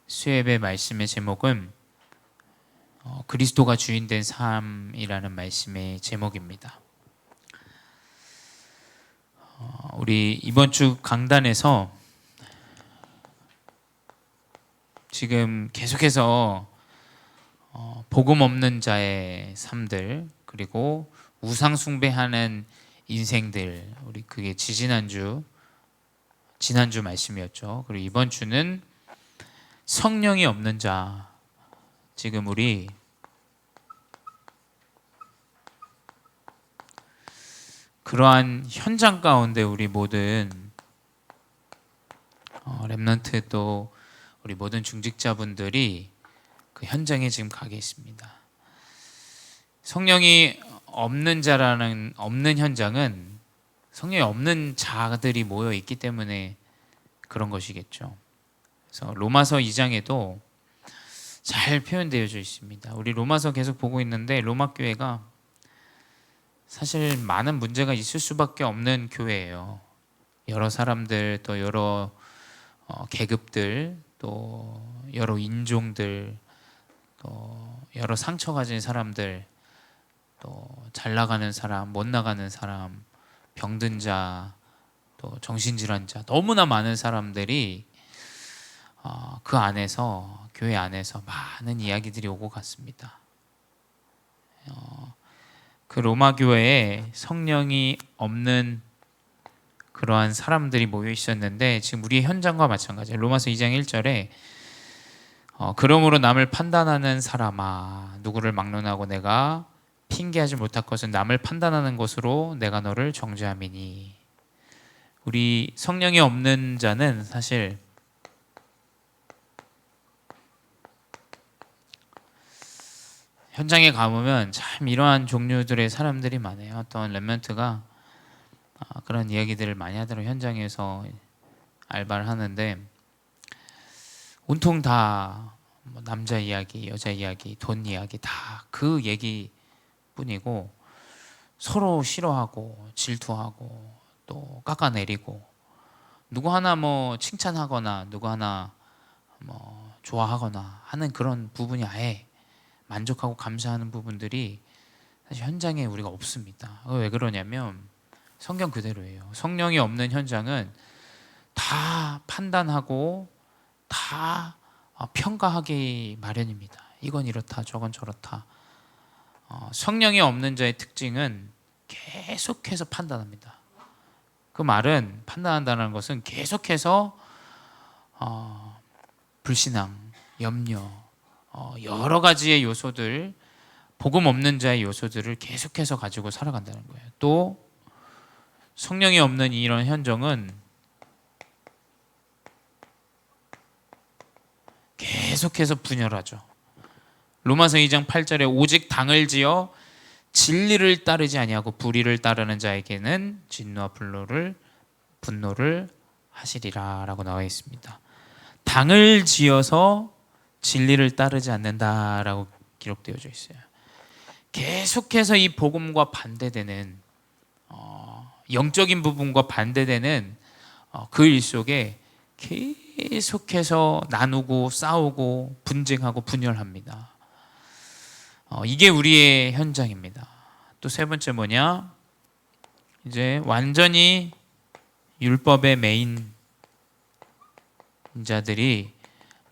수요예배 말씀의 제목은 그리스도가 주인된 삶이라는 말씀의 제목입니다. 우리 이번 주 강단에서 지금 계속해서 복음 없는 자의 삶들, 그리고 우상 숭배하는 인생들, 우리 그게 지난주 말씀이었죠. 그리고 이번 주는 성령이 없는 자. 지금 우리 그러한 현장 가운데 우리 모든 렘넌트 또 우리 모든 중직자분들이 그 현장에 지금 가 계십니다. 성령이 없는 현장은 성령이 없는 자들이 모여 있기 때문에 그런 것이겠죠. 그래서 로마서 2장에도 잘 표현되어져 있습니다. 우리 로마서 계속 보고 있는데 로마 교회가 사실 많은 문제가 있을 수밖에 없는 교회예요. 여러 사람들, 또 여러 계급들, 또 여러 인종들, 또 여러 상처 가진 사람들, 또 잘 나가는 사람, 못 나가는 사람, 병든 자, 또 정신질환자, 너무나 많은 사람들이 그 안에서, 교회 안에서 많은 이야기들이 오고 갔습니다. 그 로마 교회에 성령이 없는 그러한 사람들이 모여 있었는데 지금 우리의 현장과 마찬가지예요. 로마서 2장 1절에 그러므로 남을 판단하는 사람아, 누구를 막론하고 내가 핑계하지 못할 것은 남을 판단하는 것으로 내가 너를 정죄함이니. 우리 성령이 없는 자는 사실 현장에 가보면 참 이러한 종류들의 사람들이 많아요. 어떤 렘넌트가 그런 이야기들을 많이 하더라고요. 현장에서 알바를 하는데 온통 다 남자 이야기, 여자 이야기, 돈 이야기 다 그 얘기뿐이고 서로 싫어하고 질투하고 또 깎아내리고 누구 하나 뭐 칭찬하거나 누구 하나 뭐 좋아하거나 하는 그런 부분이 아예 만족하고 감사하는 부분들이 사실 현장에 우리가 없습니다. 왜 그러냐면 성경 그대로예요. 성령이 없는 현장은 다 판단하고 다 평가하기 마련입니다. 이건 이렇다, 저건 저렇다. 성령이 없는 자의 특징은 계속해서 판단합니다. 그 말은, 판단한다는 것은 계속해서 불신앙, 염려, 여러 가지의 요소들, 복음 없는 자의 요소들을 계속해서 가지고 살아간다는 거예요. 또 성령이 없는 이런 현정은 계속해서 분열하죠. 로마서 2장 8절에 오직 당을 지어 진리를 따르지 아니하고 불의를 따르는 자에게는 진노와 분노를 하시리라 라고 나와 있습니다. 당을 지어서 진리를 따르지 않는다라고 기록되어져 있어요. 계속해서 이 복음과 반대되는 영적인 부분과 반대되는 그 일 속에 계속해서 나누고 싸우고 분쟁하고 분열합니다. 이게 우리의 현장입니다. 또 세 번째 뭐냐? 이제 완전히 율법의 메인 자들이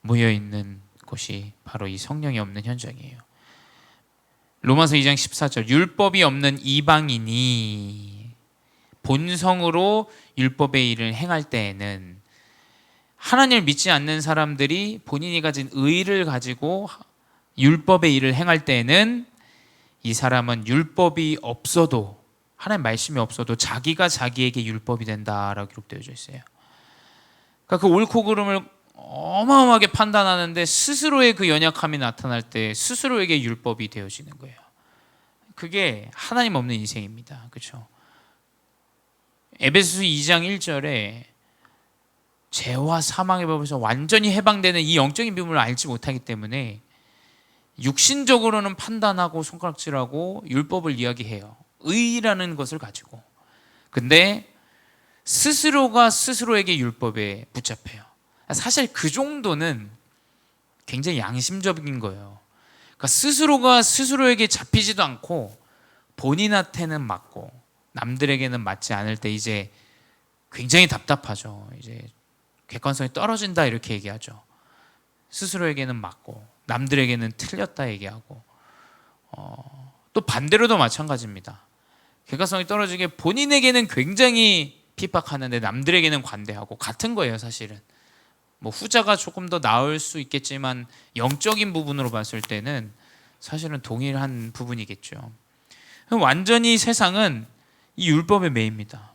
모여 있는 곳이 바로 이 성령이 없는 현장이에요. 로마서 2장 14절 율법이 없는 이방인이 본성으로 율법의 일을 행할 때에는, 하나님을 믿지 않는 사람들이 본인이 가진 의를 가지고 율법의 일을 행할 때에는 이 사람은 율법이 없어도, 하나님 말씀이 없어도 자기가 자기에게 율법이 된다라고 기록되어져 있어요. 그러니까 그 옳고 그름을 어마어마하게 판단하는데 스스로의 그 연약함이 나타날 때 스스로에게 율법이 되어지는 거예요. 그게 하나님 없는 인생입니다. 그렇죠? 에베소서 2장 1절에 죄와 사망의 법에서 완전히 해방되는 이 영적인 비밀을 알지 못하기 때문에 육신적으로는 판단하고 손가락질하고 율법을 이야기해요. 의라는 것을 가지고. 근데 스스로가 스스로에게 율법에 붙잡혀요. 사실 그 정도는 굉장히 양심적인 거예요. 그러니까 스스로가 스스로에게 잡히지도 않고 본인한테는 맞고 남들에게는 맞지 않을 때 이제 굉장히 답답하죠. 이제 객관성이 떨어진다 이렇게 얘기하죠. 스스로에게는 맞고 남들에게는 틀렸다 얘기하고 또 반대로도 마찬가지입니다. 객관성이 떨어지게 본인에게는 굉장히 핍박하는데 남들에게는 관대하고 같은 거예요. 사실은 뭐 후자가 조금 더 나을 수 있겠지만 영적인 부분으로 봤을 때는 사실은 동일한 부분이겠죠. 완전히 세상은 이 율법에 매입니다.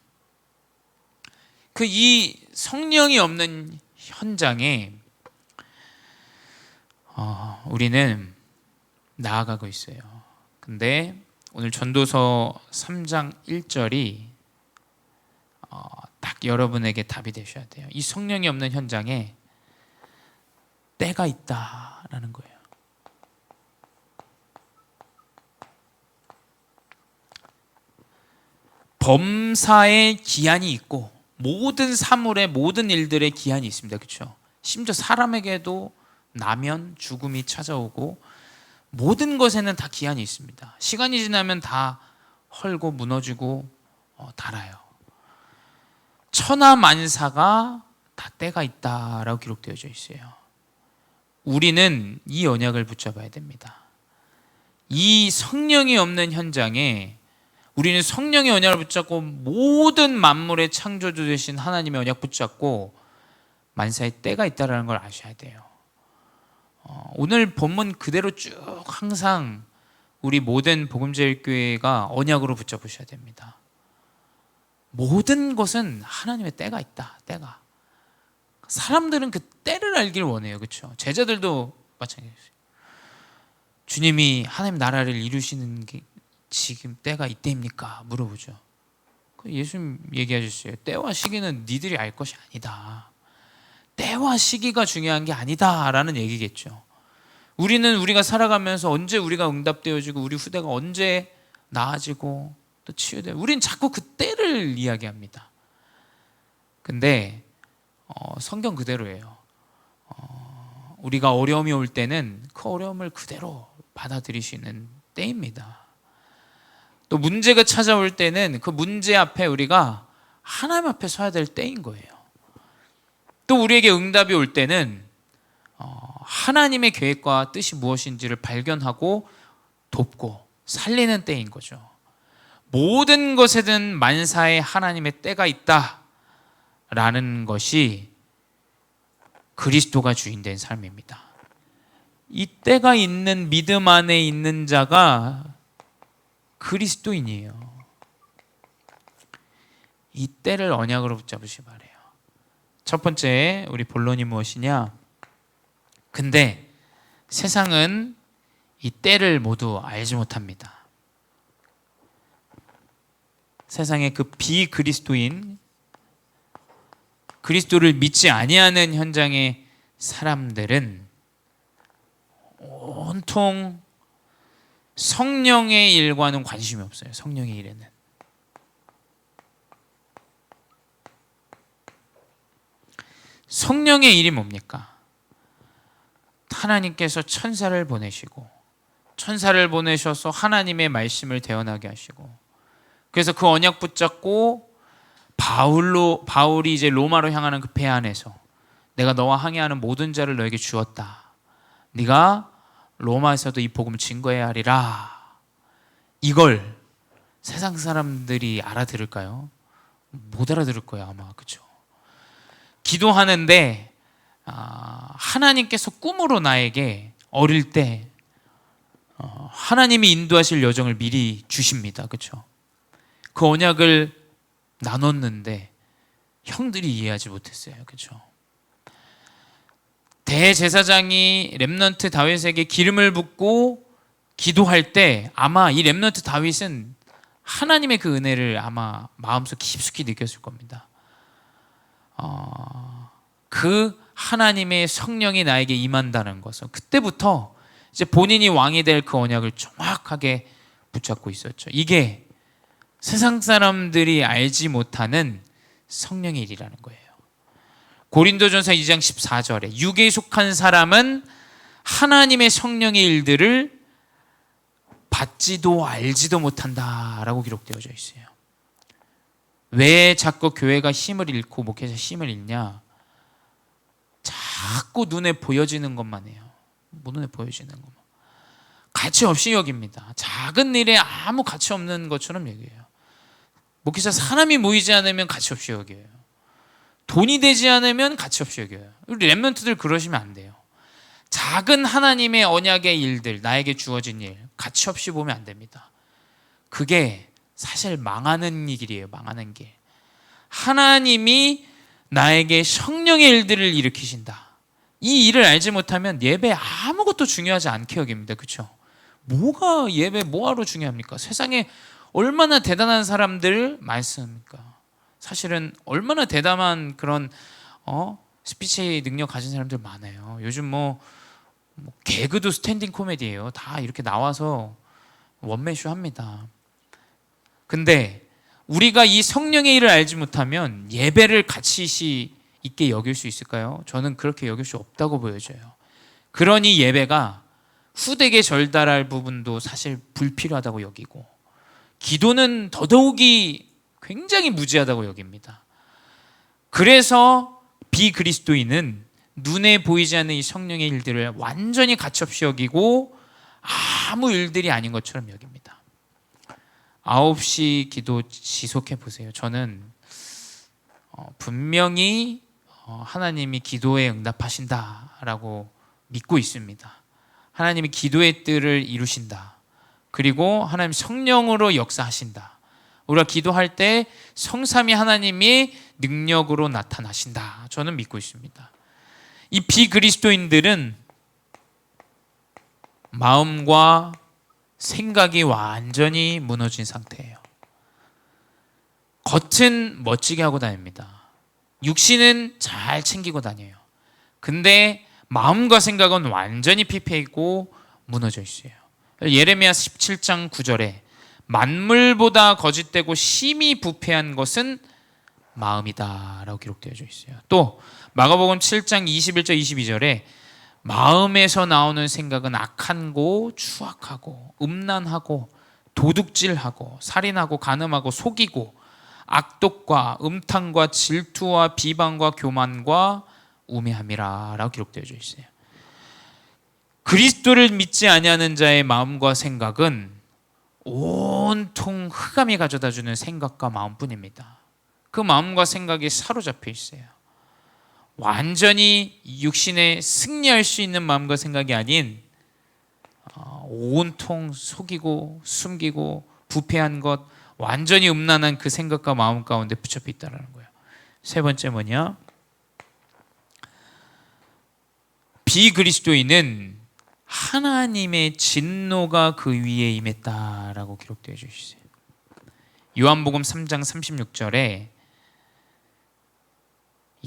이 성령이 없는 현장에 우리는 나아가고 있어요. 근데 오늘 전도서 3장 1절이 딱 여러분에게 답이 되셔야 돼요. 이 성령이 없는 현장에 때가 있다라는 거예요. 범사에 기한이 있고 모든 사물의 모든 일들의 기한이 있습니다. 그렇죠? 심지어 사람에게도 나면 죽음이 찾아오고 모든 것에는 다 기한이 있습니다. 시간이 지나면 다 헐고 무너지고 닳아요. 천하만사가 다 때가 있다라고 기록되어져 있어요. 우리는 이 언약을 붙잡아야 됩니다. 이 성령이 없는 현장에 우리는 성령의 언약을 붙잡고 모든 만물의 창조주 되신 하나님의 언약 붙잡고 만사의 때가 있다는 걸 아셔야 돼요. 오늘 본문 그대로 쭉 항상 우리 모든 복음제일교회가 언약으로 붙잡으셔야 됩니다. 모든 것은 하나님의 때가 있다. 때가. 사람들은 그 때를 알길 원해요. 그렇죠? 제자들도 마찬가지예요. 주님이 하나님 나라를 이루시는 게 지금 때가 이때입니까? 물어보죠. 예수님 얘기하셨어요. 때와 시기는 니들이 알 것이 아니다. 때와 시기가 중요한 게 아니다 라는 얘기겠죠. 우리는 우리가 살아가면서 언제 우리가 응답되어지고 우리 후대가 언제 나아지고 또 치유되고 우리는 자꾸 그 때를 이야기합니다. 근데 성경 그대로예요. 우리가 어려움이 올 때는 그 어려움을 그대로 받아들이시는 때입니다. 또 문제가 찾아올 때는 그 문제 앞에 우리가 하나님 앞에 서야 될 때인 거예요. 또 우리에게 응답이 올 때는 하나님의 계획과 뜻이 무엇인지를 발견하고 돕고 살리는 때인 거죠. 모든 것에든 만사에 하나님의 때가 있다라는 것이 그리스도가 주인된 삶입니다. 이 때가 있는 믿음 안에 있는 자가 그리스도인이에요. 이 때를 언약으로 붙잡으시 바래요. 첫 번째 우리 본론이 무엇이냐? 근데 세상은 이 때를 모두 알지 못합니다. 세상의 그 비그리스도인 그리스도를 믿지 아니하는 현장의 사람들은 온통 성령의 일과는 관심이 없어요. 성령의 일에는. 성령의 일이 뭡니까? 하나님께서 천사를 보내시고 천사를 보내셔서 하나님의 말씀을 대언하게 하시고 그래서 그 언약 붙잡고 바울이 이제 로마로 향하는 그 배 안에서 내가 너와 항해하는 모든 자를 너에게 주었다. 네가 로마에서도 이 복음을 증거해야 하리라. 이걸 세상 사람들이 알아들을까요? 못 알아들을 거예요 아마. 그렇죠? 기도하는데 하나님께서 꿈으로 나에게 어릴 때 하나님이 인도하실 여정을 미리 주십니다. 그렇죠? 그 언약을 나눴는데 형들이 이해하지 못했어요. 그렇죠? 대제사장이 렘넌트 다윗에게 기름을 붓고 기도할 때 아마 이 렘넌트 다윗은 하나님의 그 은혜를 아마 마음속 깊숙이 느꼈을 겁니다. 그 하나님의 성령이 나에게 임한다는 것은 그때부터 이제 본인이 왕이 될 그 언약을 정확하게 붙잡고 있었죠. 이게 세상 사람들이 알지 못하는 성령의 일이라는 거예요. 고린도전서 2장 14절에 육에 속한 사람은 하나님의 성령의 일들을 받지도 알지도 못한다라고 기록되어져 있어요. 왜 자꾸 교회가 힘을 잃고 목회자 힘을 잃냐? 자꾸 눈에 보여지는 것만 해요. 눈에 보여지는 것만. 가치 없이 여깁니다. 작은 일에 아무 가치 없는 것처럼 여겨요. 목회자 사람이 모이지 않으면 가치 없이 여겨요. 돈이 되지 않으면 가치 없이 여겨요. 우리 렘넌트들 그러시면 안 돼요. 작은 하나님의 언약의 일들, 나에게 주어진 일, 가치 없이 보면 안 됩니다. 그게 사실 망하는 길이에요. 망하는 길. 하나님이 나에게 성령의 일들을 일으키신다. 이 일을 알지 못하면 예배 아무것도 중요하지 않게 여깁니다. 그렇죠? 뭐가 예배 뭐하러 중요합니까? 세상에 얼마나 대단한 사람들 많습니까? 사실은 얼마나 대단한 그런 스피치 능력 가진 사람들 많아요. 요즘 뭐 개그도 스탠딩 코미디예요. 다 이렇게 나와서 원맨쇼 합니다. 근데 우리가 이 성령의 일을 알지 못하면 예배를 가치 있게 여길 수 있을까요? 저는 그렇게 여길 수 없다고 보여져요. 그러니 예배가 후대에 절달할 부분도 사실 불필요하다고 여기고, 기도는 더더욱이 굉장히 무지하다고 여깁니다. 그래서 비그리스도인은 눈에 보이지 않는 이 성령의 일들을 완전히 가치없이 여기고 아무 일들이 아닌 것처럼 여깁니다. 9시 기도 지속해 보세요. 저는 분명히 하나님이 기도에 응답하신다라고 믿고 있습니다. 하나님이 기도의 뜻을 이루신다. 그리고 하나님 성령으로 역사하신다. 우리가 기도할 때 성삼위 하나님이 능력으로 나타나신다. 저는 믿고 있습니다. 이 비그리스도인들은 마음과 생각이 완전히 무너진 상태예요. 겉은 멋지게 하고 다닙니다. 육신은 잘 챙기고 다녀요. 근데 마음과 생각은 완전히 피폐 있고 무너져 있어요. 예레미야 17장 9절에 만물보다 거짓되고 심히 부패한 것은 마음이다 라고 기록되어져 있어요. 또 마가복음 7장 21절 22절에 마음에서 나오는 생각은 악한고 추악하고 음란하고 도둑질하고 살인하고 간음하고 속이고 악독과 음탕과 질투와 비방과 교만과 우매함이라 라고 기록되어져 있어요. 그리스도를 믿지 아니하는 자의 마음과 생각은 온통 흑암이 가져다주는 생각과 마음뿐입니다. 그 마음과 생각이 사로잡혀 있어요. 완전히 육신에 승리할 수 있는 마음과 생각이 아닌 온통 속이고 숨기고 부패한 것, 완전히 음란한 그 생각과 마음 가운데 붙잡혀 있다는 거예요. 세 번째 뭐냐? 비그리스도인은 하나님의 진노가 그 위에 임했다라고 기록되어 있어요. 요한복음 3장 36절에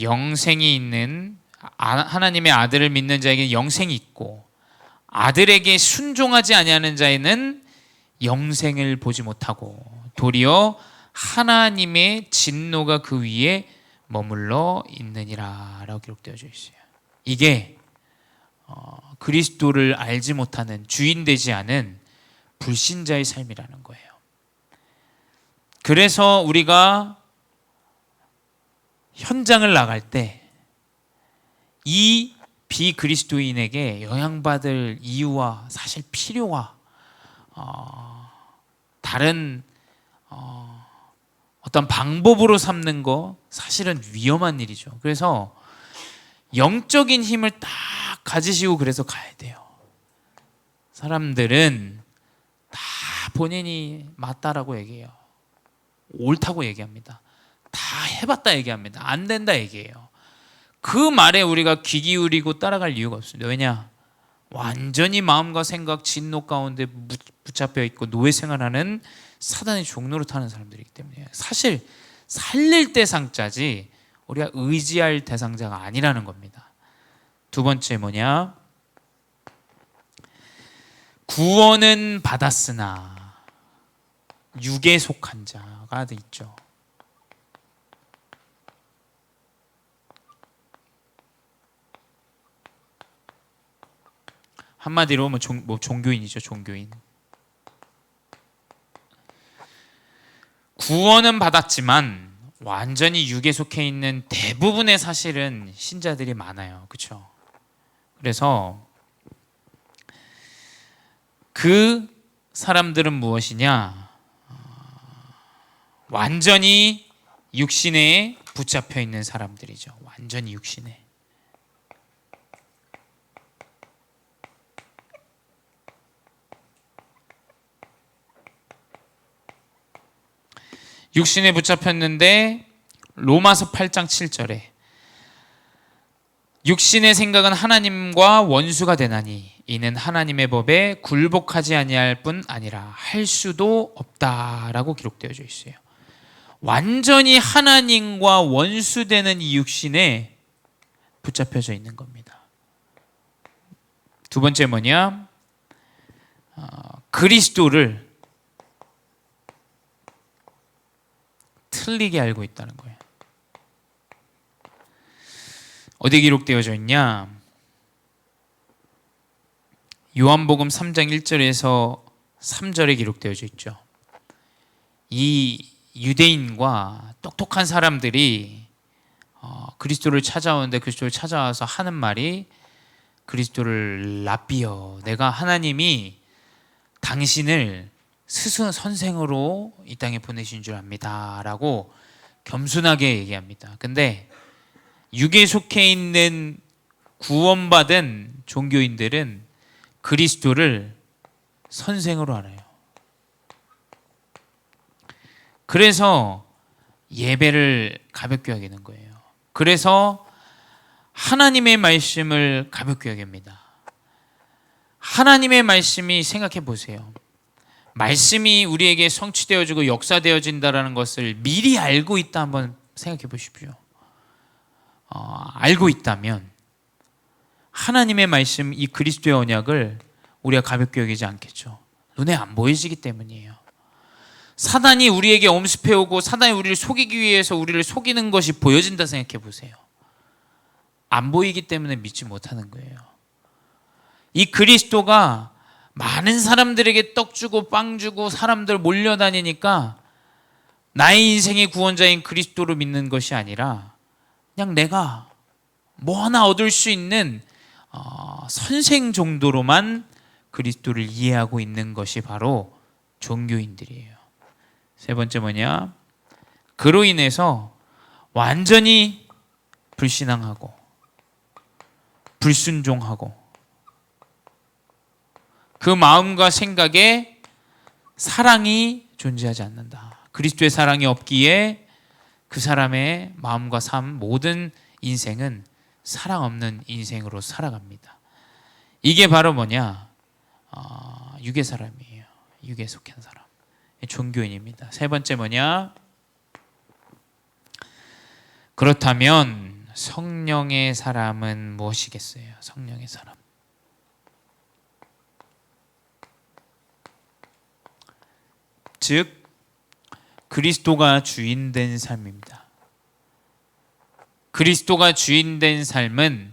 영생이 있는 하나님의 아들을 믿는 자에게 영생이 있고 아들에게 순종하지 아니하는 자에는 영생을 보지 못하고 도리어 하나님의 진노가 그 위에 머물러 있느니라 라고 기록되어 있어요. 이게 그리스도를 알지 못하는, 주인 되지 않은 불신자의 삶이라는 거예요. 그래서 우리가 현장을 나갈 때 이 비그리스도인에게 영향받을 이유와 사실 필요와 다른 어떤 방법으로 삼는 거 사실은 위험한 일이죠. 그래서 영적인 힘을 딱 가지시고 그래서 가야 돼요. 사람들은 다 본인이 맞다라고 얘기해요. 옳다고 얘기합니다. 다 해봤다 얘기합니다. 안 된다 얘기해요. 그 말에 우리가 귀 기울이고 따라갈 이유가 없습니다. 왜냐? 완전히 마음과 생각, 진노 가운데 붙잡혀 있고 노예 생활하는 사단의 종로로 타는 사람들이기 때문에 사실 살릴 대상자지 우리가 의지할 대상자가 아니라는 겁니다. 두 번째 뭐냐? 구원은 받았으나 육에 속한 자가 있죠. 한마디로 종교인이죠. 종교인. 구원은 받았지만 완전히 육에 속해 있는 대부분의 사실은 신자들이 많아요. 그렇죠? 그래서 그 사람들은 무엇이냐? 완전히 육신에 붙잡혀 있는 사람들이죠. 완전히 육신에. 육신에 붙잡혔는데 로마서 8장 7절에 육신의 생각은 하나님과 원수가 되나니 이는 하나님의 법에 굴복하지 아니할 뿐 아니라 할 수도 없다라고 기록되어져 있어요. 완전히 하나님과 원수되는 이 육신에 붙잡혀져 있는 겁니다. 두 번째 뭐냐? 그리스도를 틀리게 알고 있다는 거예요. 어디 기록되어져 있냐? 요한복음 3장 1절에서 3절에 기록되어져 있죠. 이 유대인과 똑똑한 사람들이 그리스도를 찾아오는데 그리스도를 찾아와서 하는 말이 그리스도를 랍비여, 내가 하나님이 당신을 스승 선생으로 이 땅에 보내신 줄 압니다 라고 겸손하게 얘기합니다. 근데 육에 속해 있는 구원받은 종교인들은 그리스도를 선생으로 알아요. 그래서 예배를 가볍게 여기는 거예요. 그래서 하나님의 말씀을 가볍게 여깁니다. 하나님의 말씀이, 생각해 보세요. 말씀이 우리에게 성취되어지고 역사되어진다는 것을 미리 알고 있다 한번 생각해 보십시오. 알고 있다면 하나님의 말씀, 이 그리스도의 언약을 우리가 가볍게 여기지 않겠죠. 눈에 안 보이시기 때문이에요. 사단이 우리에게 엄습해오고 사단이 우리를 속이기 위해서 우리를 속이는 것이 보여진다 생각해 보세요. 안 보이기 때문에 믿지 못하는 거예요. 이 그리스도가 많은 사람들에게 떡 주고 빵 주고 사람들 몰려다니니까 나의 인생의 구원자인 그리스도를 믿는 것이 아니라 그냥 내가 뭐 하나 얻을 수 있는 선생 정도로만 그리스도를 이해하고 있는 것이 바로 종교인들이에요. 세 번째 뭐냐? 그로 인해서 완전히 불신앙하고 불순종하고 그 마음과 생각에 사랑이 존재하지 않는다. 그리스도의 사랑이 없기에 그 사람의 마음과 삶, 모든 인생은 사랑 없는 인생으로 살아갑니다. 이게 바로 뭐냐? 육의 사람이에요. 육에 속한 사람. 종교인입니다. 세 번째 뭐냐? 그렇다면 성령의 사람은 무엇이겠어요? 성령의 사람. 즉 그리스도가 주인된 삶입니다. 그리스도가 주인된 삶은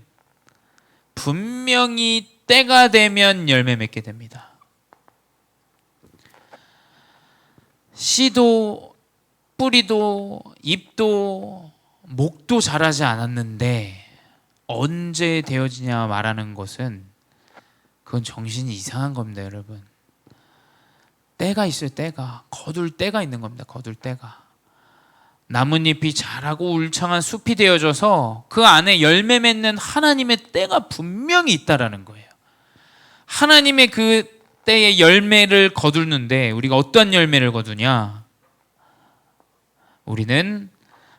분명히 때가 되면 열매 맺게 됩니다. 씨도 뿌리도 잎도 목도 자라지 않았는데 언제 되어지냐 말하는 것은 그건 정신이 이상한 겁니다, 여러분. 때가 있어요. 때가. 거둘 때가 있는 겁니다. 거둘 때가. 나뭇잎이 자라고 울창한 숲이 되어져서 그 안에 열매 맺는 하나님의 때가 분명히 있다라는 거예요. 하나님의 그 때의 열매를 거두는데 우리가 어떤 열매를 거두냐? 우리는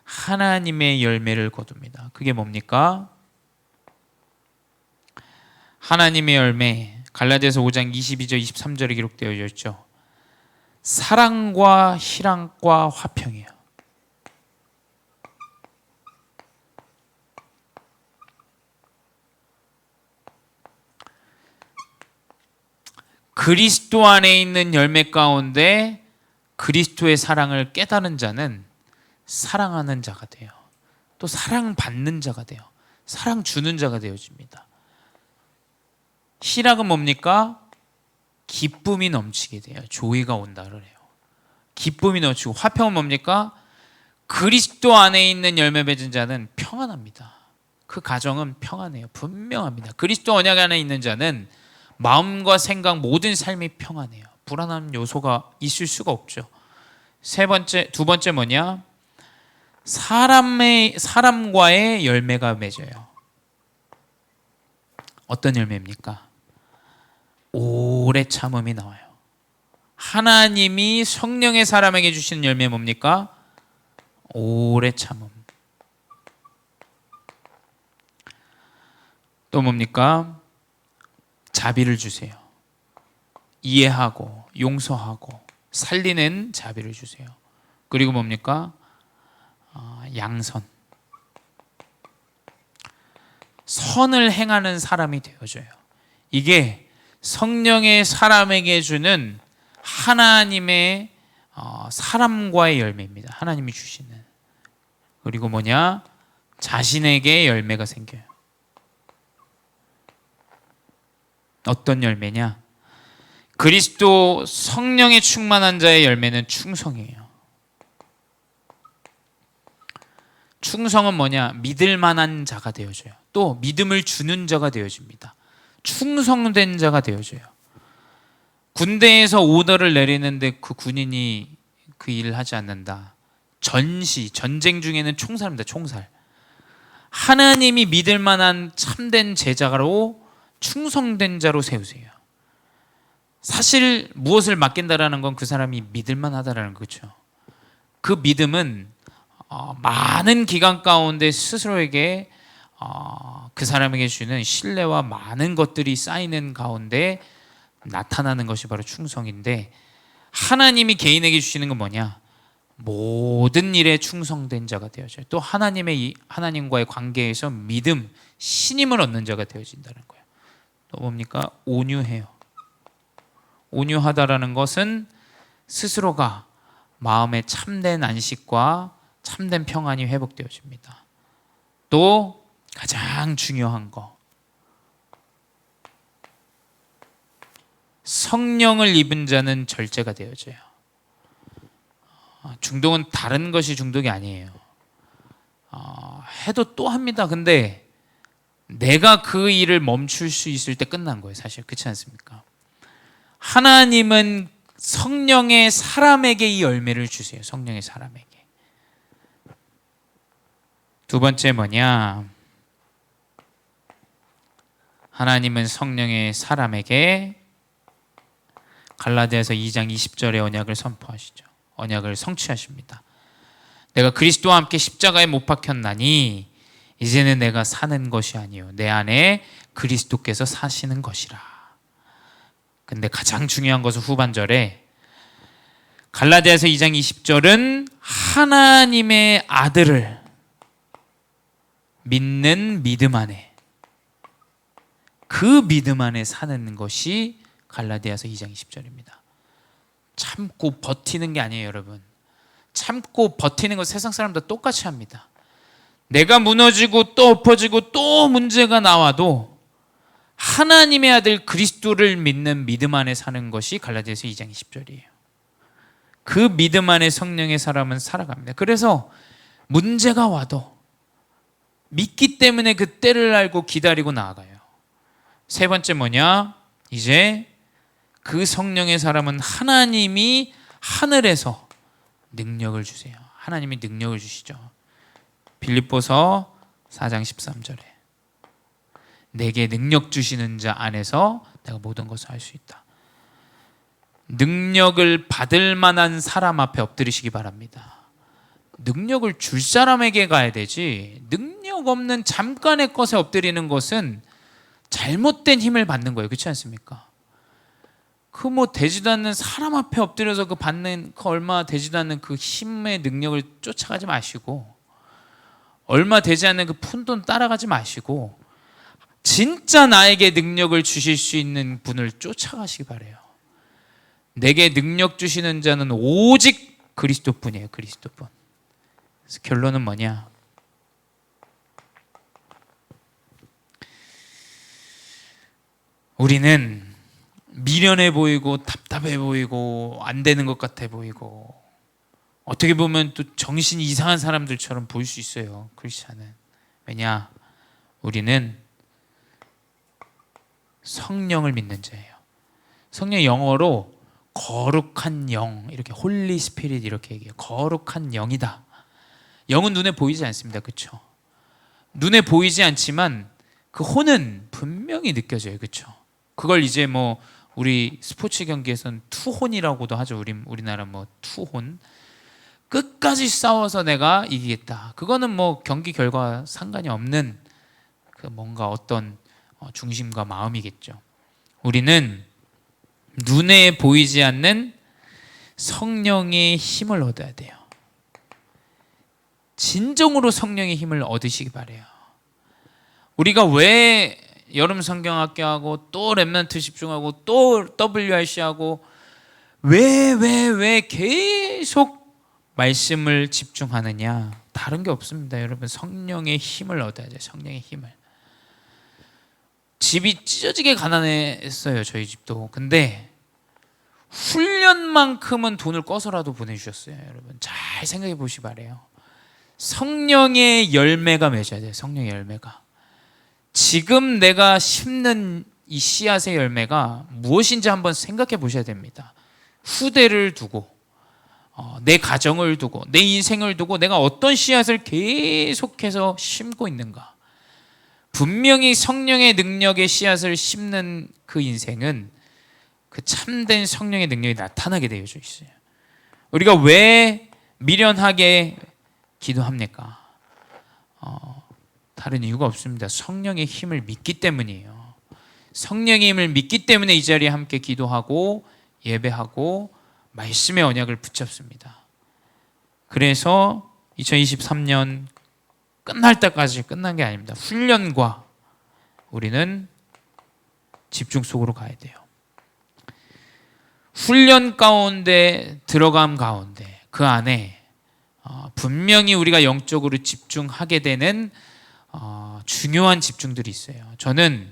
하나님의 열매를 거둡니다. 그게 뭡니까? 하나님의 열매, 갈라디아서 5장 22절 23절에 기록되어 있죠. 사랑과 희락과 화평이에요. 그리스도 안에 있는 열매 가운데 그리스도의 사랑을 깨달은 자는 사랑하는 자가 돼요. 또 사랑받는 자가 돼요. 사랑 주는 자가 되어집니다. 희락은 뭡니까? 기쁨이 넘치게 돼요. 조이가 온다 그래요. 기쁨이 넘치고, 화평은 뭡니까? 그리스도 안에 있는 열매 맺은 자는 평안합니다. 그 가정은 평안해요. 분명합니다. 그리스도 언약 안에 있는 자는 마음과 생각 모든 삶이 평안해요. 불안한 요소가 있을 수가 없죠. 두 번째 뭐냐? 사람과의 열매가 맺어요. 어떤 열매입니까? 오래 참음이 나와요. 하나님이 성령의 사람에게 주시는 열매 뭡니까? 오래 참음. 또 뭡니까? 자비를 주세요. 이해하고 용서하고 살리는 자비를 주세요. 그리고 뭡니까? 양선. 선을 행하는 사람이 되어줘요. 이게 성령의 사람에게 주는 하나님의 사람과의 열매입니다. 하나님이 주시는. 그리고 뭐냐? 자신에게 열매가 생겨요. 어떤 열매냐? 그리스도 성령에 충만한 자의 열매는 충성이에요. 충성은 뭐냐? 믿을 만한 자가 되어져요. 또 믿음을 주는 자가 되어집니다. 충성된 자가 되어져요. 군대에서 오더를 내리는데 그 군인이 그 일을 하지 않는다. 전쟁 중에는 총살입니다. 총살. 하나님이 믿을 만한 참된 제자로 충성된 자로 세우세요. 사실 무엇을 맡긴다라는 건 그 사람이 믿을 만하다라는 거죠. 그 믿음은 많은 기간 가운데 스스로에게 그 사람에게 주는 신뢰와 많은 것들이 쌓이는 가운데 나타나는 것이 바로 충성인데, 하나님이 개인에게 주시는 건 뭐냐? 모든 일에 충성된 자가 되어져요. 또 하나님과의 관계에서 믿음, 신임을 얻는 자가 되어진다는 거예요. 또 뭡니까? 온유해요. 온유하다라는 것은 스스로가 마음의 참된 안식과 참된 평안이 회복되어집니다. 또 가장 중요한 거, 성령을 입은 자는 절제가 되어져요. 중독은 다른 것이 중독이 아니에요. 해도 또 합니다. 근데 내가 그 일을 멈출 수 있을 때 끝난 거예요. 사실 그렇지 않습니까? 하나님은 성령의 사람에게 이 열매를 주세요. 성령의 사람에게. 두 번째 뭐냐? 하나님은 성령의 사람에게 갈라디아서 2장 20절의 언약을 선포하시죠. 언약을 성취하십니다. 내가 그리스도와 함께 십자가에 못 박혔나니 이제는 내가 사는 것이 아니요 내 안에 그리스도께서 사시는 것이라. 근데 가장 중요한 것은 후반절에 갈라디아서 2장 20절은 하나님의 아들을 믿는 믿음 안에, 그 믿음 안에 사는 것이 갈라디아서 2장 20절입니다. 참고 버티는 게 아니에요, 여러분. 참고 버티는 건 세상 사람들 똑같이 합니다. 내가 무너지고 또 엎어지고 또 문제가 나와도 하나님의 아들 그리스도를 믿는 믿음 안에 사는 것이 갈라디아서 2장 20절이에요. 그 믿음 안에 성령의 사람은 살아갑니다. 그래서 문제가 와도 믿기 때문에 그 때를 알고 기다리고 나아가요. 세 번째 뭐냐? 이제 그 성령의 사람은 하나님이 하늘에서 능력을 주세요. 하나님이 능력을 주시죠. 빌립보서 4장 13절에 내게 능력 주시는 자 안에서 내가 모든 것을 할 수 있다. 능력을 받을 만한 사람 앞에 엎드리시기 바랍니다. 능력을 줄 사람에게 가야 되지, 능력 없는 잠깐의 것에 엎드리는 것은 잘못된 힘을 받는 거예요. 그렇지 않습니까? 그 되지도 않는 사람 앞에 엎드려서 그 받는 그 얼마 되지도 않는 그 힘의 능력을 쫓아가지 마시고, 얼마 되지 않는 그 푼돈 따라가지 마시고 진짜 나에게 능력을 주실 수 있는 분을 쫓아가시기 바라요. 내게 능력 주시는 자는 오직 그리스도뿐이에요. 그리스도뿐. 그래서 결론은 뭐냐? 우리는 미련해 보이고 답답해 보이고 안 되는 것 같아 보이고 어떻게 보면 또 정신이 이상한 사람들처럼 보일 수 있어요. 크리스찬은. 왜냐? 우리는 성령을 믿는 자예요. 성령 영어로 거룩한 영, 이렇게 홀리 스피릿 이렇게 얘기해요. 거룩한 영이다. 영은 눈에 보이지 않습니다. 그렇죠? 눈에 보이지 않지만 그 혼은 분명히 느껴져요. 그렇죠? 그걸 이제 뭐 우리 스포츠 경기에서는 투혼이라고도 하죠. 우리나라 뭐 투혼. 끝까지 싸워서 내가 이기겠다. 그거는 뭐 경기 결과 상관이 없는 그 뭔가 어떤 중심과 마음이겠죠. 우리는 눈에 보이지 않는 성령의 힘을 얻어야 돼요. 진정으로 성령의 힘을 얻으시기 바래요. 우리가 왜 여름 성경학교 하고 또 렘넌트 집중하고 또 WRC 하고 왜 계속 말씀을 집중하느냐? 다른 게 없습니다. 여러분, 성령의 힘을 얻어야 돼요. 성령의 힘을. 집이 찢어지게 가난했어요. 저희 집도. 근데 훈련만큼은 돈을 꺼서라도 보내주셨어요. 여러분, 잘 생각해 보시기 바래요. 성령의 열매가 맺어야 돼요. 성령의 열매가. 지금 내가 심는 이 씨앗의 열매가 무엇인지 한번 생각해 보셔야 됩니다. 후대를 두고 내 가정을 두고 내 인생을 두고 내가 어떤 씨앗을 계속해서 심고 있는가. 분명히 성령의 능력의 씨앗을 심는 그 인생은 그 참된 성령의 능력이 나타나게 되어져 있어요. 우리가 왜 미련하게 기도합니까? 다른 이유가 없습니다. 성령의 힘을 믿기 때문이에요. 성령의 힘을 믿기 때문에 이 자리에 함께 기도하고 예배하고 말씀의 언약을 붙잡습니다. 그래서 2023년 끝날 때까지 끝난 게 아닙니다. 훈련과 우리는 집중 속으로 가야 돼요. 훈련 가운데 들어감 가운데 그 안에 분명히 우리가 영적으로 집중하게 되는 중요한 집중들이 있어요. 저는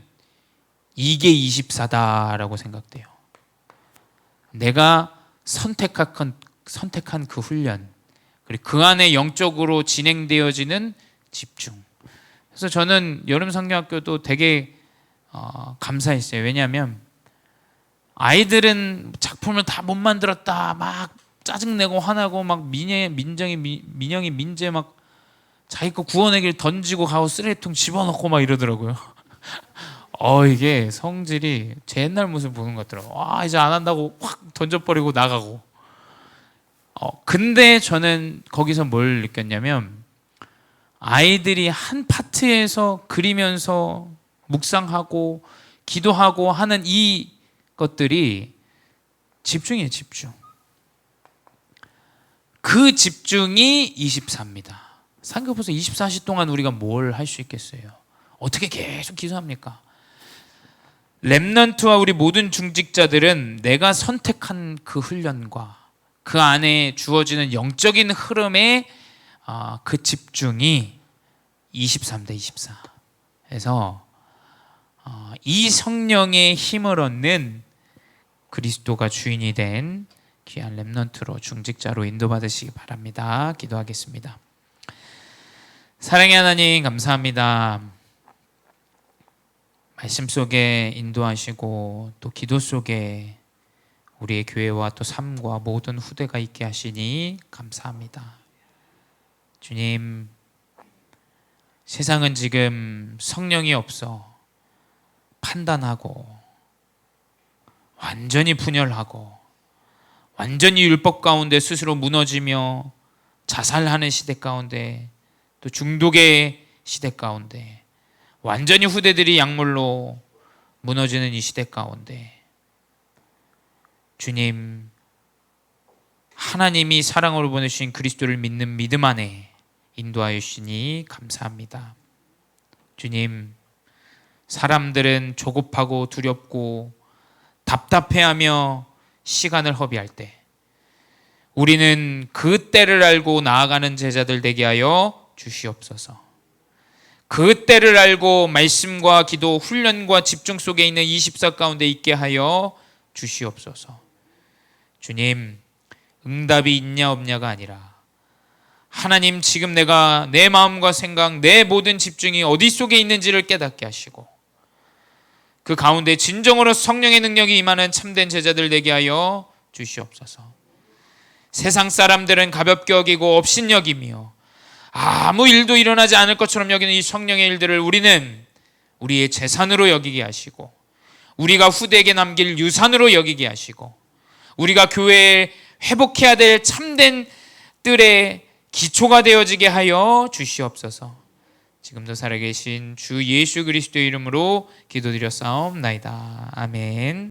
이게 24다라고 생각돼요. 내가 선택한 그 훈련, 그리고 그 안에 영적으로 진행되어지는 집중. 그래서 저는 여름 성경학교도 되게 감사했어요. 왜냐하면 아이들은 작품을 다 못 만들었다 막 짜증내고 화나고 막 민영이 민재 막 자기 거 구워내기를 던지고 가고 쓰레기통 집어넣고 막 이러더라고요. 이게 성질이 제 옛날 모습 보는 것 같더라고요. 이제 안 한다고 확 던져버리고 나가고. 근데 저는 거기서 뭘 느꼈냐면 아이들이 한 파트에서 그리면서 묵상하고 기도하고 하는 이 것들이 집중이에요. 집중. 그 집중이 24입니다. 생각해보세요. 24시 동안 우리가 뭘 할 수 있겠어요? 어떻게 계속 기도합니까? 렘넌트와 우리 모든 중직자들은 내가 선택한 그 훈련과 그 안에 주어지는 영적인 흐름의 그 집중이 23대 24. 그래서 이 성령의 힘을 얻는 그리스도가 주인이 된 귀한 렘넌트로 중직자로 인도받으시기 바랍니다. 기도하겠습니다. 사랑의 하나님 감사합니다. 말씀 속에 인도하시고 또 기도 속에 우리의 교회와 또 삶과 모든 후대가 있게 하시니 감사합니다. 주님, 세상은 지금 성령이 없어 판단하고 완전히 분열하고 완전히 율법 가운데 스스로 무너지며 자살하는 시대 가운데 또 중독의 시대 가운데 완전히 후대들이 약물로 무너지는 이 시대 가운데 주님, 하나님이 사랑으로 보내주신 그리스도를 믿는 믿음 안에 인도하여 주시니 감사합니다. 주님, 사람들은 조급하고 두렵고 답답해하며 시간을 허비할 때 우리는 그 때를 알고 나아가는 제자들 되게 하여 주시옵소서. 그 때를 알고 말씀과 기도, 훈련과 집중 속에 있는 24 가운데 있게 하여 주시옵소서. 주님, 응답이 있냐 없냐가 아니라 하나님, 지금 내가 내 마음과 생각, 내 모든 집중이 어디 속에 있는지를 깨닫게 하시고 그 가운데 진정으로 성령의 능력이 임하는 참된 제자들 되게 하여 주시옵소서. 세상 사람들은 가볍게 여기고 업신여기며 아무 일도 일어나지 않을 것처럼 여기는 이 성령의 일들을 우리는 우리의 재산으로 여기게 하시고 우리가 후대에게 남길 유산으로 여기게 하시고 우리가 교회에 회복해야 될 참된 뜰의 기초가 되어지게 하여 주시옵소서. 지금도 살아계신 주 예수 그리스도의 이름으로 기도드려 싸움나이다. 아멘.